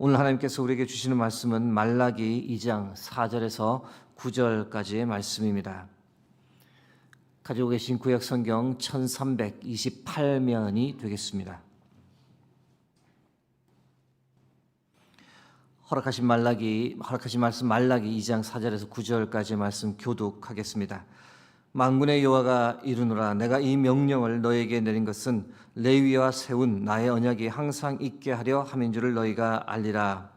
오늘 하나님께서 우리에게 주시는 말씀은 말라기 2장 4절에서 9절까지의 말씀입니다. 가지고 계신 구약 성경 1328면이 되겠습니다. 허락하신 말씀 말라기 2장 4절에서 9절까지의 말씀 교독하겠습니다. 만군의 여호와가 이르노라. 내가 이 명령을 너에게 내린 것은 레위와 세운 나의 언약이 항상 있게 하려 함인 줄을 너희가 알리라.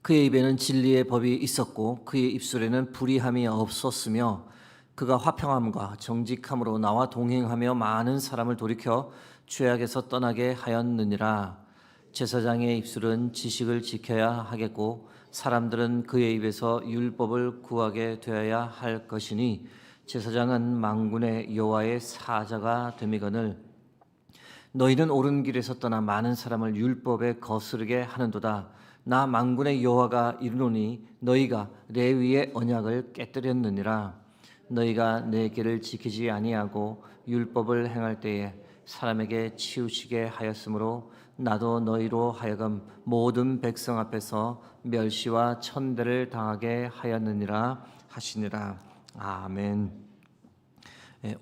그의 입에는 진리의 법이 있었고 그의 입술에는 불의함이 없었으며 그가 화평함과 정직함으로 나와 동행하며 많은 사람을 돌이켜 죄악에서 떠나게 하였느니라. 제사장의 입술은 지식을 지켜야 하겠고 사람들은 그의 입에서 율법을 구하게 되어야 할 것이니 제사장은 만군의 여호와의 사자가 됨이거늘 너희는 옳은 길에서 떠나 많은 사람을 율법에 거스르게 하는도다. 나 만군의 여호와가 이르노니 너희가 레위의 언약을 깨뜨렸느니라. 너희가 내 길을 지키지 아니하고 율법을 행할 때에 사람에게 치우치게 하였으므로 나도 너희로 하여금 모든 백성 앞에서 멸시와 천대를 당하게 하였느니라 하시니라. 아멘.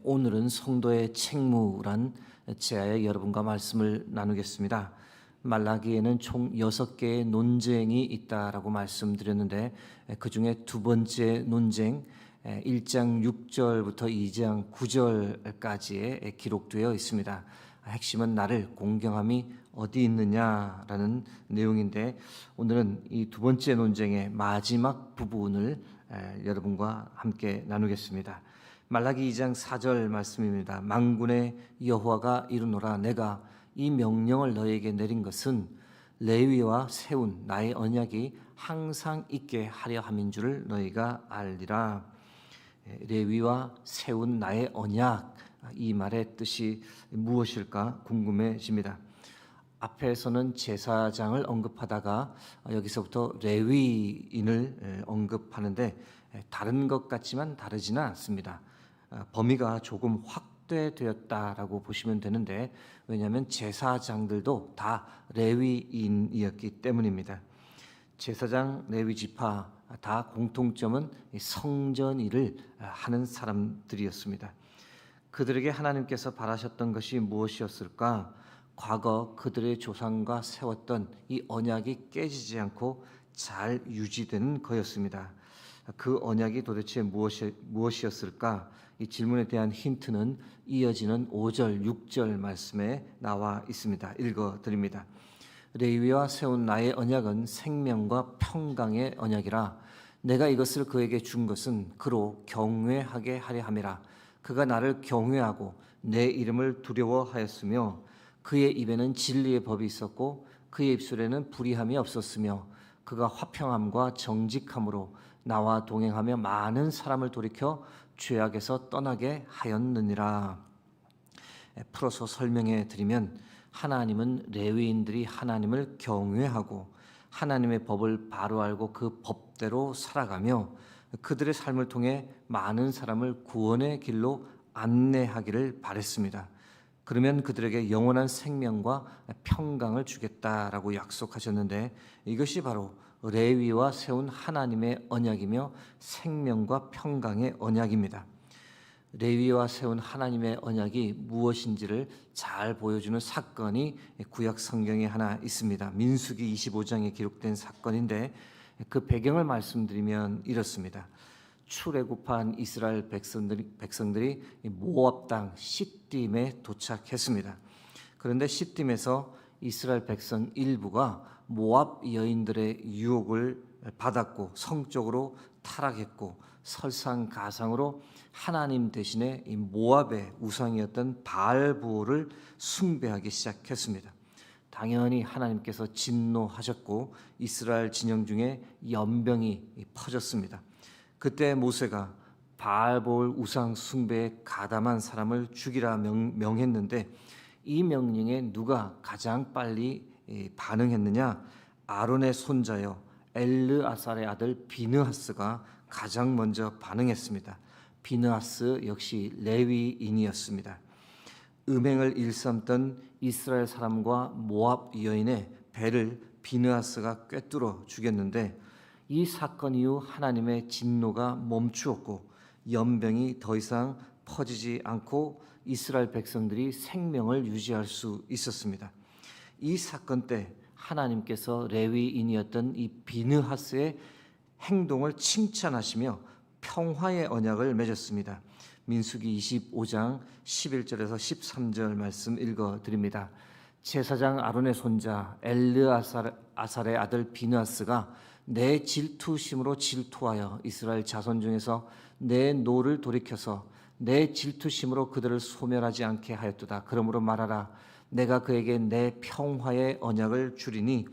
오늘은 성도의 책무란 제하에 여러분과 말씀을 나누겠습니다. 말라기에는 총 6개의 논쟁이 있다라고 말씀드렸는데 그 중에 두 번째 논쟁 1장 6절부터 2장 9절까지에 기록되어 있습니다. 핵심은 나를 공경함이 어디 있느냐라는 내용인데 오늘은 이 두 번째 논쟁의 마지막 부분을 여러분과 함께 나누겠습니다. 말라기 2장 4절 말씀입니다. 만군의 여호와가 이르노라. 내가 이 명령을 너에게 내린 것은 레위와 세운 나의 언약이 항상 있게 하려 함인 줄을 너희가 알리라. 레위와 세운 나의 언약, 이 말의 뜻이 무엇일까 궁금해집니다. 앞에서는 제사장을 언급하다가 여기서부터 레위인을 언급하는데 다른 것 같지만 다르지는 않습니다. 범위가 조금 확대되었다라고 보시면 되는데 왜냐하면 제사장들도 다 레위인이었기 때문입니다. 제사장, 레위 지파 다 공통점은 성전 일을 하는 사람들이었습니다. 그들에게 하나님께서 바라셨던 것이 무엇이었을까? 과거 그들의 조상과 세웠던 이 언약이 깨지지 않고 잘 유지되는 거였습니다. 그 언약이 도대체 무엇이었을까? 이 질문에 대한 힌트는 이어지는 5절, 6절 말씀에 나와 있습니다. 읽어드립니다. 레위와 세운 나의 언약은 생명과 평강의 언약이라. 내가 이것을 그에게 준 것은 그로 경외하게 하려 함이라. 그가 나를 경외하고 내 이름을 두려워하였으며 그의 입에는 진리의 법이 있었고 그의 입술에는 불의함이 없었으며 그가 화평함과 정직함으로 나와 동행하며 많은 사람을 돌이켜 죄악에서 떠나게 하였느니라. 풀어서 설명해 드리면 하나님은 레위인들이 하나님을 경외하고 하나님의 법을 바로 알고 그 법대로 살아가며 그들의 삶을 통해 많은 사람을 구원의 길로 안내하기를 바랬습니다. 그러면 그들에게 영원한 생명과 평강을 주겠다라고 약속하셨는데 이것이 바로 레위와 세운 하나님의 언약이며 생명과 평강의 언약입니다. 레위와 세운 하나님의 언약이 무엇인지를 잘 보여주는 사건이 구약 성경에 하나 있습니다. 민수기 25장에 기록된 사건인데 그 배경을 말씀드리면 이렇습니다. 출애굽한 이스라엘 백성들이 모압 땅 시딤에 도착했습니다. 그런데 시딤에서 이스라엘 백성 일부가 모압 여인들의 유혹을 받았고 성적으로 타락했고 설상가상으로 하나님 대신에 이 모압의 우상이었던 바알보를 숭배하기 시작했습니다. 당연히 하나님께서 진노하셨고 이스라엘 진영 중에 연병이 퍼졌습니다. 그때 모세가 바알볼 우상 숭배에 가담한 사람을 죽이라 명했는데 이 명령에 누가 가장 빨리 반응했느냐? 아론의 손자여 엘르아살의 아들 비느하스가 가장 먼저 반응했습니다. 비느하스 역시 레위인이었습니다. 음행을 일삼던 이스라엘 사람과 모압 여인의 배를 비느하스가 꿰뚫어 죽였는데 이 사건 이후 하나님의 진노가 멈추었고 연병이 더 이상 퍼지지 않고 이스라엘 백성들이 생명을 유지할 수 있었습니다. 이 사건 때 하나님께서 레위인이었던 이 비느하스의 행동을 칭찬하시며 평화의 언약을 맺었습니다. 민수기 25장 11절에서 13절 말씀 읽어드립니다. 제사장 아론의 손자 엘르아살의 아들 비느하스가 내 질투심으로 질투하여 이스라엘 자손 중에서 내 노를 돌이켜서 내 질투심으로 그들을 소멸하지 않게 하였도다. 그러므로 말하라. 내가 그에게 내 평화의 언약을 주리니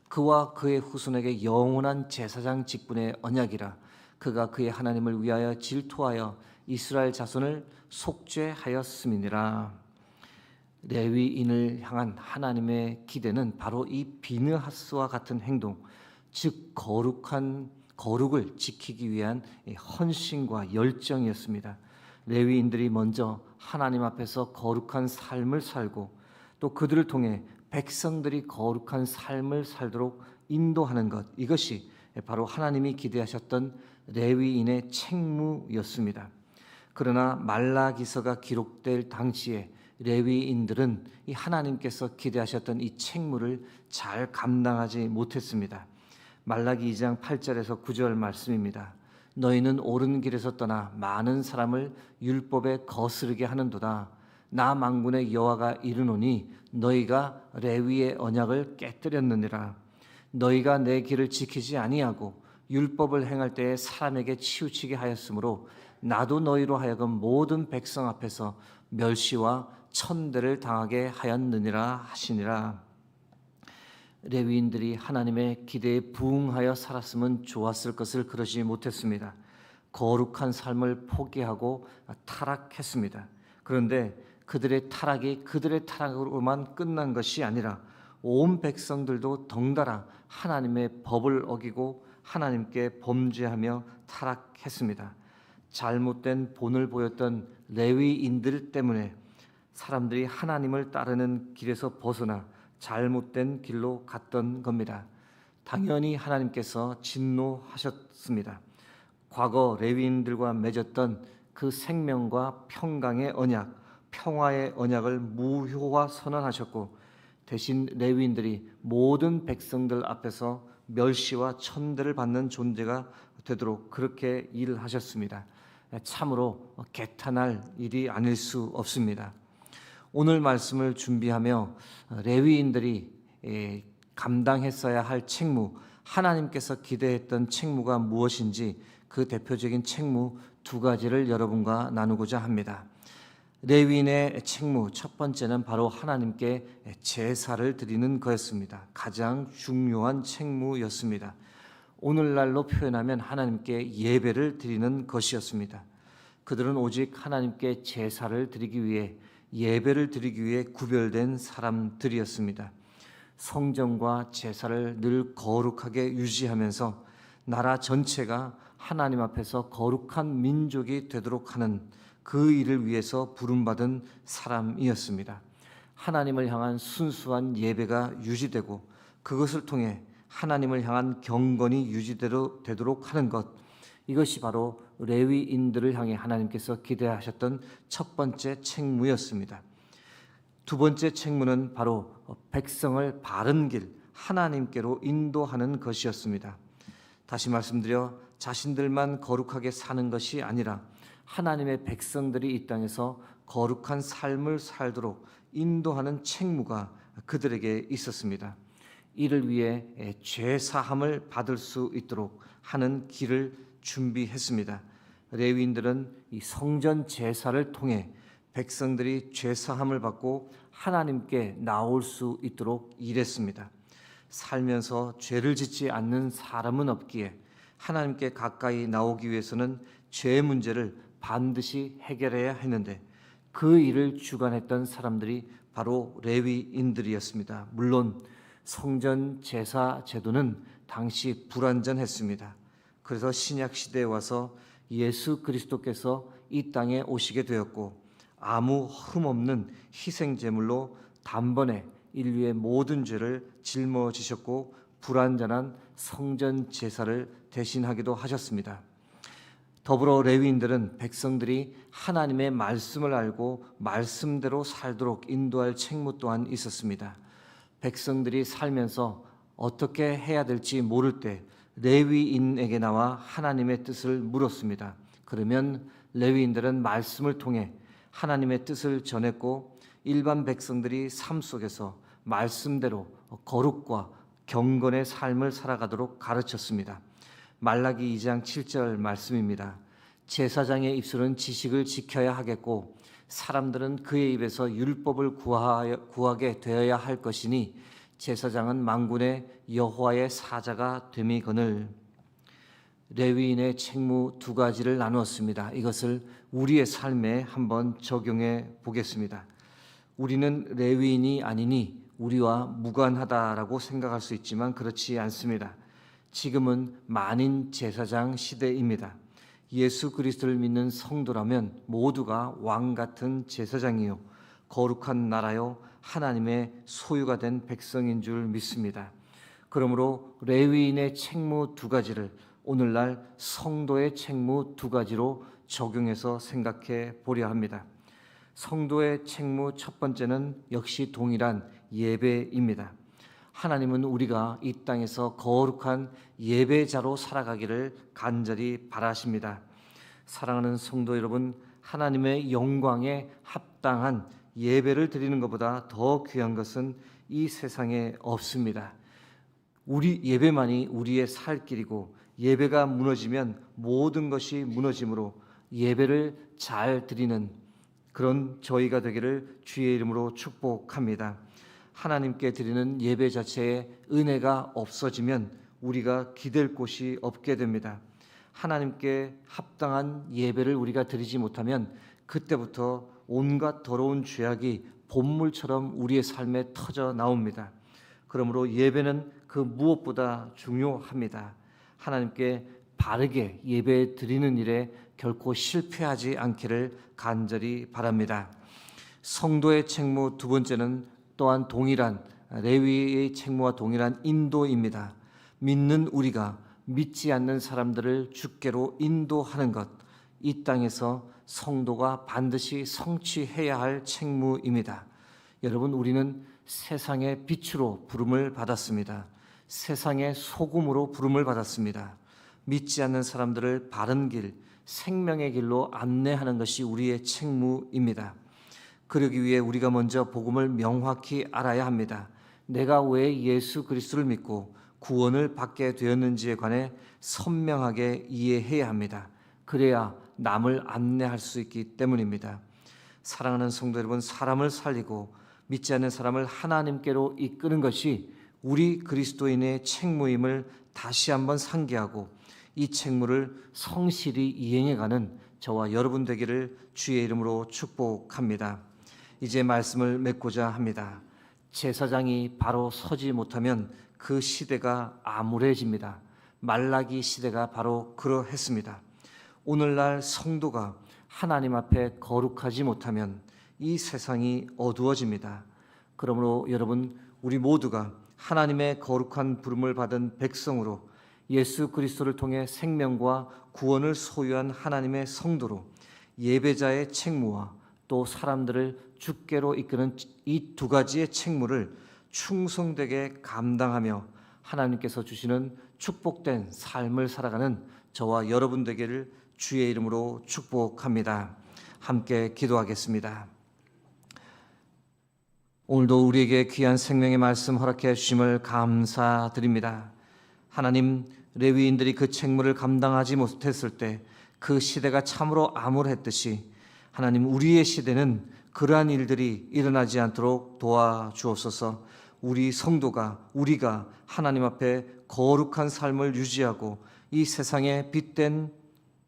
그와 그의 후손에게 영원한 제사장 직분의 언약이라. 그가 그의 하나님을 위하여 질투하여 이스라엘 자손을 속죄하였음이니라. 레위인을 향한 하나님의 기대는 바로 이 비느하스와 같은 행동, 즉 거룩을 지키기 위한 헌신과 열정이었습니다. 레위인들이 먼저 하나님 앞에서 거룩한 삶을 살고 또 그들을 통해 백성들이 거룩한 삶을 살도록 인도하는 것, 이것이 바로 하나님이 기대하셨던 레위인의 책무였습니다. 그러나 말라기서가 기록될 당시에 레위인들은 이 하나님께서 기대하셨던 이 책무를 잘 감당하지 못했습니다. 말라기 2장 8절에서 9절 말씀입니다. 너희는 옳은 길에서 떠나 많은 사람을 율법에 거스르게 하는도다. 나 만군의 여호와가 이르노니 너희가 레위의 언약을 깨뜨렸느니라. 너희가 내 길을 지키지 아니하고 율법을 행할 때에 사람에게 치우치게 하였으므로 나도 너희로 하여금 모든 백성 앞에서 멸시와 천대를 당하게 하였느니라 하시니라. 레위인들이 하나님의 기대에 부응하여 살았으면 좋았을 것을 그러지 못했습니다. 거룩한 삶을 포기하고 타락했습니다. 그런데 그들의 타락이 그들의 타락으로만 끝난 것이 아니라 온 백성들도 덩달아 하나님의 법을 어기고 하나님께 범죄하며 타락했습니다. 잘못된 본을 보였던 레위인들 때문에 사람들이 하나님을 따르는 길에서 벗어나 잘못된 길로 갔던 겁니다. 당연히 하나님께서 진노하셨습니다. 과거 레위인들과 맺었던 그 생명과 평강의 언약, 평화의 언약을 무효화 선언하셨고 대신 레위인들이 모든 백성들 앞에서 멸시와 천대를 받는 존재가 되도록 그렇게 일하셨습니다. 참으로 개탄할 일이 아닐 수 없습니다. 오늘 말씀을 준비하며 레위인들이 감당했어야 할 책무, 하나님께서 기대했던 책무가 무엇인지 그 대표적인 책무 두 가지를 여러분과 나누고자 합니다. 레위인의 책무 첫 번째는 바로 하나님께 제사를 드리는 것이었습니다. 가장 중요한 책무였습니다. 오늘날로 표현하면 하나님께 예배를 드리는 것이었습니다. 그들은 오직 하나님께 제사를 드리기 위해 예배를 드리기 위해 구별된 사람들이었습니다. 성전과 제사를 늘 거룩하게 유지하면서 나라 전체가 하나님 앞에서 거룩한 민족이 되도록 하는 그 일을 위해서 부름받은 사람이었습니다. 하나님을 향한 순수한 예배가 유지되고 그것을 통해 하나님을 향한 경건이 유지되도록 하는 것, 이것이 바로 레위인들을 향해 하나님께서 기대하셨던 첫 번째 책무였습니다. 두 번째 책무는 바로 백성을 바른 길, 하나님께로 인도하는 것이었습니다. 다시 말씀드려 자신들만 거룩하게 사는 것이 아니라 하나님의 백성들이 이 땅에서 거룩한 삶을 살도록 인도하는 책무가 그들에게 있었습니다. 이를 위해 죄 사함을 받을 수 있도록 하는 길을 준비했습니다. 레위인들은 이 성전 제사를 통해 백성들이 죄 사함을 받고 하나님께 나올 수 있도록 일했습니다. 살면서 죄를 짓지 않는 사람은 없기에 하나님께 가까이 나오기 위해서는 죄 문제를 반드시 해결해야 했는데 그 일을 주관했던 사람들이 바로 레위인들이었습니다. 물론 성전 제사 제도는 당시 불완전했습니다. 그래서 신약 시대에 와서 예수 그리스도께서 이 땅에 오시게 되었고 아무 흠없는 희생 제물로 단번에 인류의 모든 죄를 짊어지셨고 불완전한 성전 제사를 대신하기도 하셨습니다. 더불어 레위인들은 백성들이 하나님의 말씀을 알고 말씀대로 살도록 인도할 책무 또한 있었습니다. 백성들이 살면서 어떻게 해야 될지 모를 때 레위인에게 나와 하나님의 뜻을 물었습니다. 그러면 레위인들은 말씀을 통해 하나님의 뜻을 전했고 일반 백성들이 삶 속에서 말씀대로 거룩과 경건의 삶을 살아가도록 가르쳤습니다. 말라기 2장 7절 말씀입니다. 제사장의 입술은 지식을 지켜야 하겠고 사람들은 그의 입에서 율법을 구하게 되어야 할 것이니 제사장은 만군의 여호와의 사자가 됨이거늘. 레위인의 책무 두 가지를 나누었습니다. 이것을 우리의 삶에 한번 적용해 보겠습니다. 우리는 레위인이 아니니 우리와 무관하다라고 생각할 수 있지만 그렇지 않습니다. 지금은 만인 제사장 시대입니다. 예수 그리스도를 믿는 성도라면 모두가 왕 같은 제사장이요 거룩한 나라요 하나님의 소유가 된 백성인 줄 믿습니다. 그러므로 레위인의 책무 두 가지를 오늘날 성도의 책무 두 가지로 적용해서 생각해 보려 합니다. 성도의 책무 첫 번째는 역시 동일한 예배입니다. 하나님은 우리가 이 땅에서 거룩한 예배자로 살아가기를 간절히 바라십니다. 사랑하는 성도 여러분, 하나님의 영광에 합당한 예배를 드리는 것보다 더 귀한 것은 이 세상에 없습니다. 우리 예배만이 우리의 살 길이고 예배가 무너지면 모든 것이 무너지므로 예배를 잘 드리는 그런 저희가 되기를 주의 이름으로 축복합니다. 하나님께 드리는 예배 자체에 은혜가 없어지면 우리가 기댈 곳이 없게 됩니다. 하나님께 합당한 예배를 우리가 드리지 못하면 그때부터 온갖 더러운 죄악이 본물처럼 우리의 삶에 터져 나옵니다. 그러므로 예배는 그 무엇보다 중요합니다. 하나님께 바르게 예배 드리는 일에 결코 실패하지 않기를 간절히 바랍니다. 성도의 책무 두 번째는 또한 동일한 레위의 책무와 동일한 인도입니다. 믿는 우리가 믿지 않는 사람들을 주께로 인도하는 것, 이 땅에서 성도가 반드시 성취해야 할 책무입니다. 여러분, 우리는 세상의 빛으로 부름을 받았습니다. 세상의 소금으로 부름을 받았습니다. 믿지 않는 사람들을 바른 길, 생명의 길로 안내하는 것이 우리의 책무입니다. 그러기 위해 우리가 먼저 복음을 명확히 알아야 합니다. 내가 왜 예수 그리스도를 믿고 구원을 받게 되었는지에 관해 선명하게 이해해야 합니다. 그래야 남을 안내할 수 있기 때문입니다. 사랑하는 성도 여러분, 사람을 살리고 믿지 않는 사람을 하나님께로 이끄는 것이 우리 그리스도인의 책무임을 다시 한번 상기하고 이 책무를 성실히 이행해가는 저와 여러분 되기를 주의 이름으로 축복합니다. 이제 말씀을 맺고자 합니다. 제사장이 바로 서지 못하면 그 시대가 암울해집니다. 말라기 시대가 바로 그러했습니다. 오늘날 성도가 하나님 앞에 거룩하지 못하면 이 세상이 어두워집니다. 그러므로 여러분, 우리 모두가 하나님의 거룩한 부름을 받은 백성으로 예수 그리스도를 통해 생명과 구원을 소유한 하나님의 성도로 예배자의 책무와 또 사람들을 주께로 이끄는 이 두 가지의 책무를 충성되게 감당하며 하나님께서 주시는 축복된 삶을 살아가는 저와 여러분 되기를 주의 이름으로 축복합니다. 함께 기도하겠습니다. 오늘도 우리에게 귀한 생명의 말씀 허락해 주심을 감사드립니다. 하나님, 레위인들이 그 책무를 감당하지 못했을 때 그 시대가 참으로 암울했듯이 하나님, 우리의 시대는 그러한 일들이 일어나지 않도록 도와주옵소서. 우리 성도가, 우리가 하나님 앞에 거룩한 삶을 유지하고 이 세상에 빛된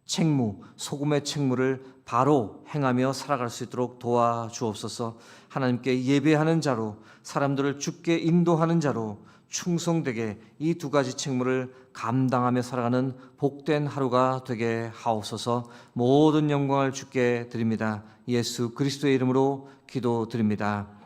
책무, 소금의 책무를 바로 행하며 살아갈 수 있도록 도와주옵소서. 하나님께 예배하는 자로, 사람들을 주께 인도하는 자로, 충성되게 이 두 가지 책무를 감당하며 살아가는 복된 하루가 되게 하옵소서. 모든 영광을 주께 드립니다. 예수 그리스도의 이름으로 기도드립니다.